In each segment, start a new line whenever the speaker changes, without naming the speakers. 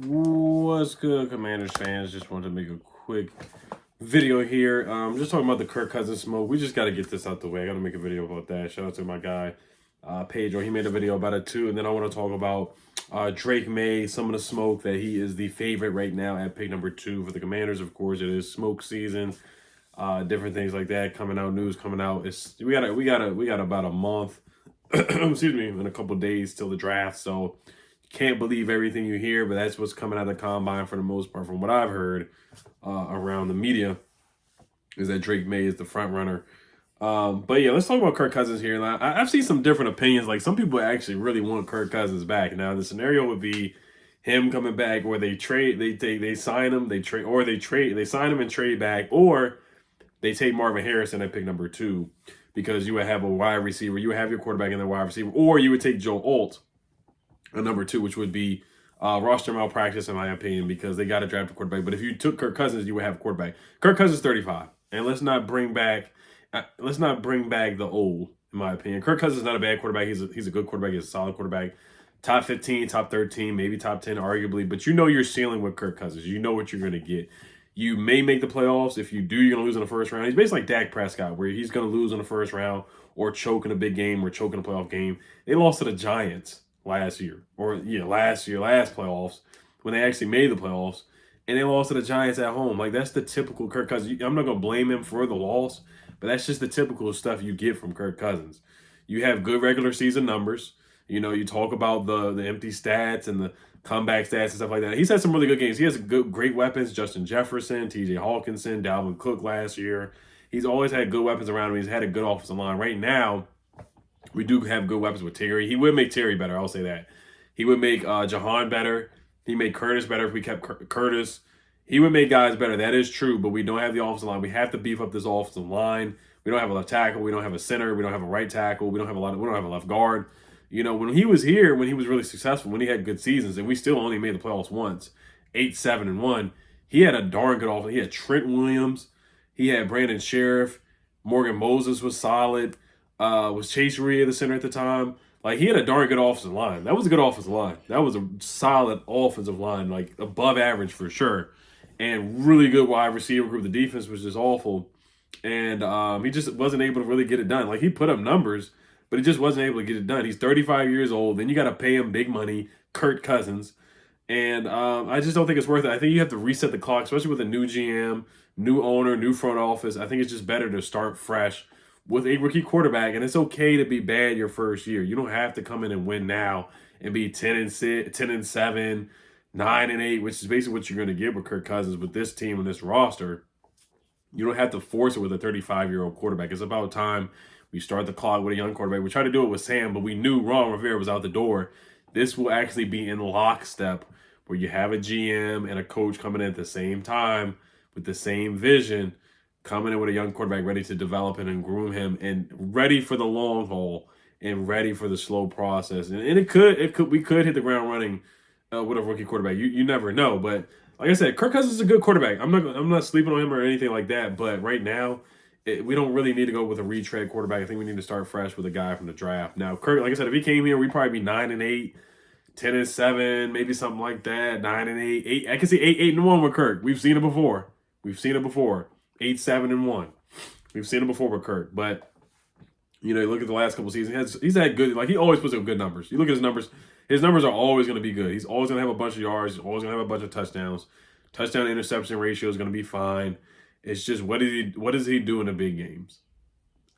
What's good, Commanders fans? Just wanted to make a quick video here. Just talking about the Kirk Cousins smoke. We just got to get this out the way. I got to make a video about that. Shout out to my guy, Pedro. He made a video about it too. And then I want to talk about Drake Maye, some of the smoke that he is the favorite right now at pick number 2 for the Commanders. Of course, it is smoke season. Different things like that coming out, news coming out. We got about a month, excuse me, in a couple days till the draft. So can't believe everything you hear, but that's what's coming out of the combine for the most part, from what I've heard around the media, is that Drake Maye is the front runner. But yeah, let's talk about Kirk Cousins here. I've seen some different opinions. Like, some people actually really want Kirk Cousins back. Now the scenario would be him coming back, or they sign him, they sign him and trade back, or they take Marvin Harrison at pick number 2, because you would have a wide receiver, you would have your quarterback and the wide receiver, or you would take Joe Alt at number 2, which would be roster malpractice, in my opinion, because they got to draft a quarterback. But if you took Kirk Cousins, you would have a quarterback. Kirk Cousins is 35, and let's not bring back the old, in my opinion. Kirk Cousins is not a bad quarterback. He's a good quarterback. He's a solid quarterback. Top 15, top 13, maybe top 10, arguably. But you know your ceiling with Kirk Cousins. You know what you're going to get. You may make the playoffs. If you do, you're going to lose in the first round. He's basically like Dak Prescott, where he's going to lose in the first round, or choke in a big game, or choke in a playoff game. They lost to the Giants last playoffs, when they actually made the playoffs, and they lost to the Giants at home. Like, that's the typical Kirk Cousins. I'm not going to blame him for the loss, but that's just the typical stuff you get from Kirk Cousins. You have good regular season numbers. You know, you talk about the empty stats and the comeback stats and stuff like that. He's had some really good games. He has great weapons. Justin Jefferson, T.J. Hawkinson, Dalvin Cook last year. He's always had good weapons around him. He's had a good offensive line. Right now, we do have good weapons with Terry. He would make Terry better. I'll say that. He would make Jahan better. He made Curtis better if we kept Curtis. He would make guys better. That is true, but we don't have the offensive line. We have to beef up this offensive line. We don't have a left tackle. We don't have a center. We don't have a right tackle. We don't have a left guard. You know, when he was here, when he was really successful, when he had good seasons, and we still only made the playoffs once, 8-7-1. He had a darn good offense. He had Trent Williams. He had Brandon Sheriff. Morgan Moses was solid. Was Chase Rhea the center at the time? Like, he had a darn good offensive line. That was a good offensive line. That was a solid offensive line, like above average for sure. And really good wide receiver group. The defense was just awful. And he just wasn't able to really get it done. Like, he put up numbers, but he just wasn't able to get it done. He's 35 years old. Then you got to pay him big money, Kirk Cousins. And I just don't think it's worth it. I think you have to reset the clock, especially with a new GM, new owner, new front office. I think it's just better to start fresh with a rookie quarterback, and it's okay to be bad your first year. You don't have to come in and win now and be 10-6, 10-7, 9-8, which is basically what you're going to get with Kirk Cousins with this team and this roster. You don't have to force it with a 35-year-old quarterback. It's about time we start the clock with a young quarterback. We tried to do it with Sam, but we knew Ron Rivera was out the door. This will actually be in lockstep, where you have a GM and a coach coming in at the same time with the same vision, coming in with a young quarterback ready to develop him and groom him, and ready for the long haul and ready for the slow process. And we could hit the ground running with a rookie quarterback. You never know. But like I said, Kirk Cousins is a good quarterback. I'm not sleeping on him or anything like that. But right now, we don't really need to go with a retread quarterback. I think we need to start fresh with a guy from the draft. Now, Kirk, like I said, if he came here, we'd probably be 9-8, 10-7, maybe something like that. 9-8, 8. I can see 8-1 with Kirk. We've seen it before. 8-7-1. We've seen it before with Kirk. But you know, you look at the last couple seasons, he's had good. Like, he always puts up good numbers. You look at his numbers. His numbers are always going to be good. He's always going to have a bunch of yards. He's always going to have a bunch of touchdowns. Touchdown interception ratio is going to be fine. It's just, what does he do in the big games?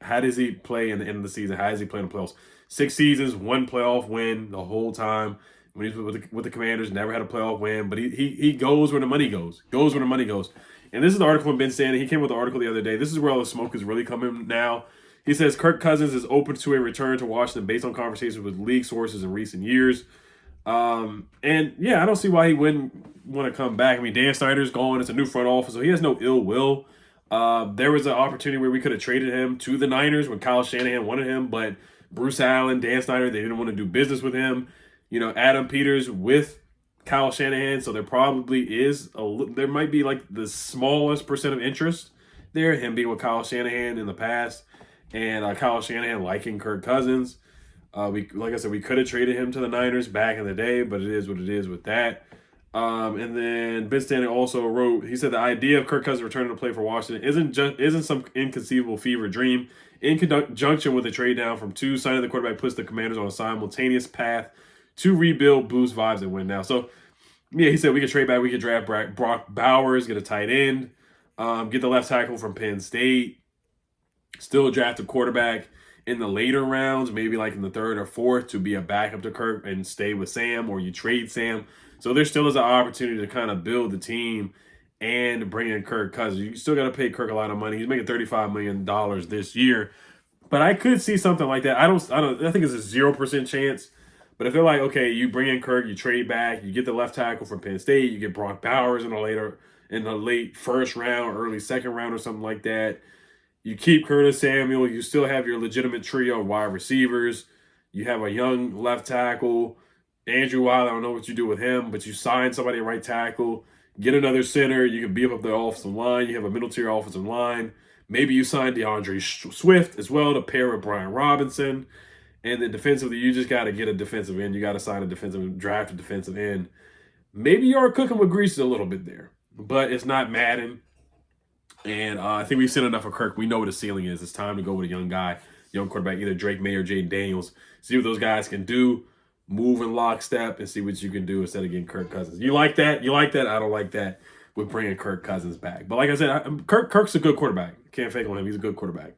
How does he play in the end of the season? How does he play in the playoffs? 6 seasons, 1 playoff win the whole time. When he's with the Commanders, never had a playoff win. But he goes where the money goes. Goes where the money goes. And this is the article from Ben Standig. He came with the article the other day. This is where all the smoke is really coming now. He says Kirk Cousins is open to a return to Washington based on conversations with league sources in recent years. And yeah, I don't see why he wouldn't want to come back. I mean, Dan Snyder's gone. It's a new front office, so he has no ill will. There was an opportunity where we could have traded him to the Niners when Kyle Shanahan wanted him, but Bruce Allen, Dan Snyder, they didn't want to do business with him. You know, Adam Peters with Kyle Shanahan, so there probably is there might be like the smallest percent of interest there, him being with Kyle Shanahan in the past, and Kyle Shanahan liking Kirk Cousins. Like I said, we could have traded him to the Niners back in the day, but it is what it is with that. And then Ben Standig also wrote, he said the idea of Kirk Cousins returning to play for Washington isn't some inconceivable fever dream. In conjunction with a trade down from 2, signing the quarterback puts the Commanders on a simultaneous path to rebuild, boost vibes, and win now. So, yeah, he said we could trade back, we could draft Brock Bowers, get a tight end, get the left tackle from Penn State, still draft a quarterback in the later rounds, maybe like in the 3rd or 4th, to be a backup to Kirk and stay with Sam, or you trade Sam. So there still is an opportunity to kind of build the team and bring in Kirk Cousins. You still got to pay Kirk a lot of money. He's making $35 million this year. But I could see something like that. I think it's a 0% chance. But if they're like, okay, you bring in Kirk, you trade back, you get the left tackle from Penn State, you get Brock Bowers in the late 1st round, early 2nd round, or something like that. You keep Curtis Samuel. You still have your legitimate trio of wide receivers. You have a young left tackle. Andrew Wiley, I don't know what you do with him, but you sign somebody at right tackle. Get another center. You can beef up the offensive line. You have a middle tier offensive line. Maybe you sign DeAndre Swift as well to pair with Brian Robinson. And then defensively, you just got to get a defensive end. You got to sign a defensive, draft a defensive end. Maybe you are cooking with grease a little bit there, but it's not Madden. And I think we've seen enough of Kirk. We know what his ceiling is. It's time to go with a young guy, young quarterback, either Drake Maye or Jaden Daniels. See what those guys can do. Move in lockstep and see what you can do instead of getting Kirk Cousins. You like that? You like that? I don't like that with bringing Kirk Cousins back. But like I said, Kirk's a good quarterback. Can't fake on him. He's a good quarterback.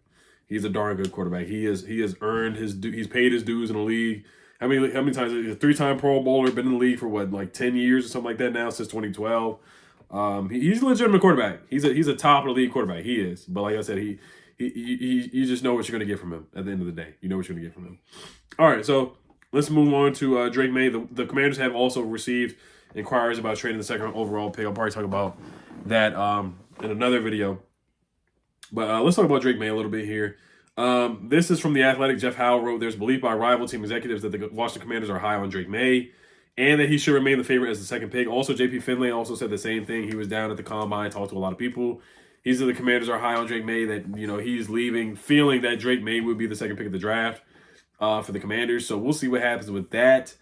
He's a darn good quarterback. He has earned his he's paid his dues in the league. How many times? He's a 3-time Pro Bowler, been in the league for what, like 10 years or something like that now, since 2012. He's a legitimate quarterback. He's a top of the league quarterback. He is. But like I said, he you just know what you're going to get from him at the end of the day. You know what you're going to get from him. All right, so let's move on to Drake Maye. The Commanders have also received inquiries about trading the 2nd overall pick. I'll probably talk about that in another video. But let's talk about Drake Maye a little bit here. This is from The Athletic. Jeff Howe wrote, there's belief by rival team executives that the Washington Commanders are high on Drake Maye and that he should remain the favorite as the 2nd pick. Also, J.P. Finlay also said the same thing. He was down at the combine, talked to a lot of people. He said the Commanders are high on Drake Maye, that, he's leaving feeling that Drake Maye would be the 2nd pick of the draft for the Commanders. So we'll see what happens with that.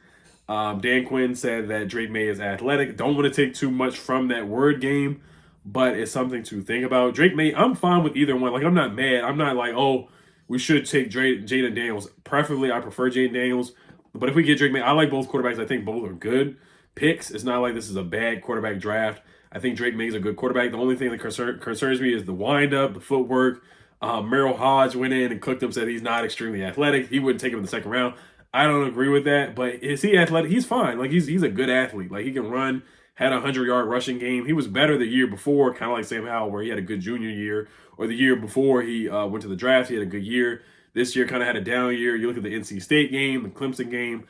Dan Quinn said that Drake Maye is athletic. Don't want to take too much from that word game, but it's something to think about. Drake Maye, I'm fine with either one. Like, I'm not mad. I'm not like, oh, we should take Jaden Daniels. Preferably, I prefer Jaden Daniels. But if we get Drake Maye, I like both quarterbacks. I think both are good picks. It's not like this is a bad quarterback draft. I think Drake Maye is a good quarterback. The only thing that concerns me is the windup, the footwork. Merrill Hodge went in and cooked him, said he's not extremely athletic. He wouldn't take him in the 2nd round. I don't agree with that, but is he athletic? He's fine. Like, he's a good athlete. Like, he can run, had a 100-yard rushing game. He was better the year before, kind of like Sam Howell, where he had a good junior year, or the year before he went to the draft, he had a good year. This year kind of had a down year. You look at the NC State game, the Clemson game,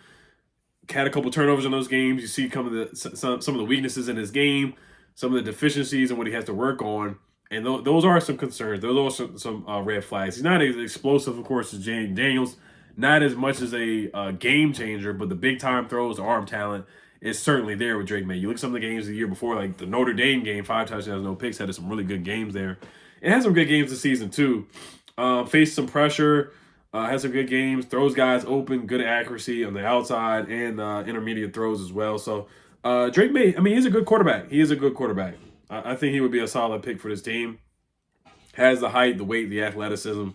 had a couple turnovers in those games. You see some of the weaknesses in his game, some of the deficiencies and what he has to work on. And those are some concerns. Those are some red flags. He's not as explosive, of course, as Jaden Daniels. Not as much as a game changer, but the big-time throws, the arm talent is certainly there with Drake Maye. You look at some of the games the year before, like the Notre Dame game, 5 touchdowns, no picks, had some really good games there. And had some good games this season, too. Faced some pressure, has some good games, throws guys open, good accuracy on the outside, and intermediate throws as well. So Drake Maye, he's a good quarterback. He is a good quarterback. I think he would be a solid pick for this team. Has the height, the weight, the athleticism.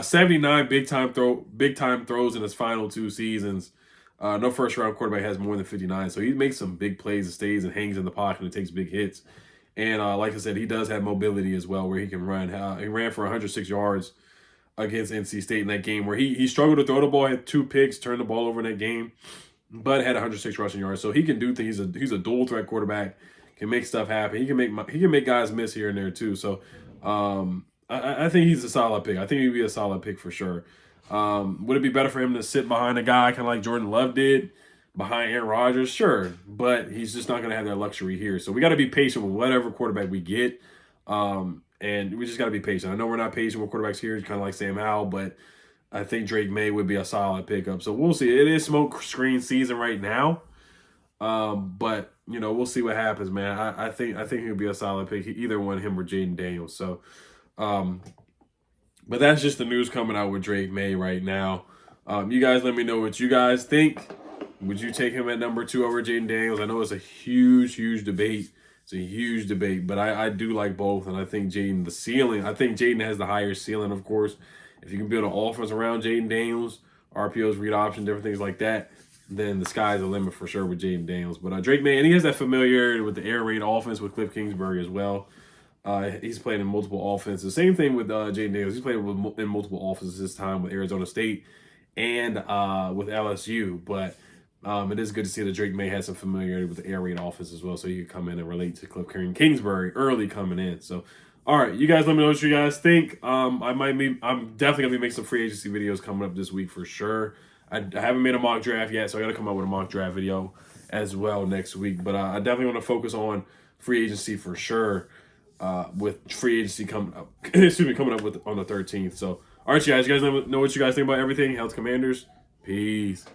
79 big-time throws in his final 2 seasons. No first-round quarterback has more than 59. So he makes some big plays and stays and hangs in the pocket and takes big hits. And like I said, he does have mobility as well, where he can run. He ran for 106 yards against NC State in that game, where he struggled to throw the ball, had 2 picks, turned the ball over in that game, but had 106 rushing yards. So he can do things. He's a dual threat quarterback, can make stuff happen. He can make guys miss here and there too. So I think he's a solid pick. I think he'd be a solid pick for sure. Would it be better for him to sit behind a guy kind of like Jordan Love did, behind Aaron Rodgers? Sure, but he's just not going to have that luxury here. So we got to be patient with whatever quarterback we get. And we just got to be patient. I know we're not patient with quarterbacks here, kind of like Sam Howell, but I think Drake Maye would be a solid pickup. So we'll see. It is smoke screen season right now. But we'll see what happens, man. I think he'll be a solid pick. Either one, him or Jaden Daniels. So, but that's just the news coming out with Drake Maye right now. You guys let me know what you guys think. Would you take him at number 2 over Jaden Daniels? I know it's a huge debate. It's a huge debate, but I do like both, and I think Jaden, the ceiling, I think Jaden has the higher ceiling, of course. If you can build an offense around Jaden Daniels, RPOs, read option, different things like that, then the sky's the limit for sure with Jaden Daniels. But Drake Maye, and he has that familiarity with the air raid offense with Cliff Kingsbury as well. He's played in multiple offenses. Same thing with Jaden Daniels. He's played in multiple offenses this time with Arizona State and with LSU. But it is good to see that Drake Maye has some familiarity with the air raid offense as well, so he could come in and relate to Cliff Kingsbury early coming in. So, all right, you guys let me know what you guys think. I'm definitely gonna be making some free agency videos coming up this week for sure. I haven't made a mock draft yet, so I got to come out with a mock draft video as well next week. But I definitely want to focus on free agency for sure. With free agency coming up, coming up with on the 13th. So, all right, you guys know what you guys think about everything. Health Commanders, peace.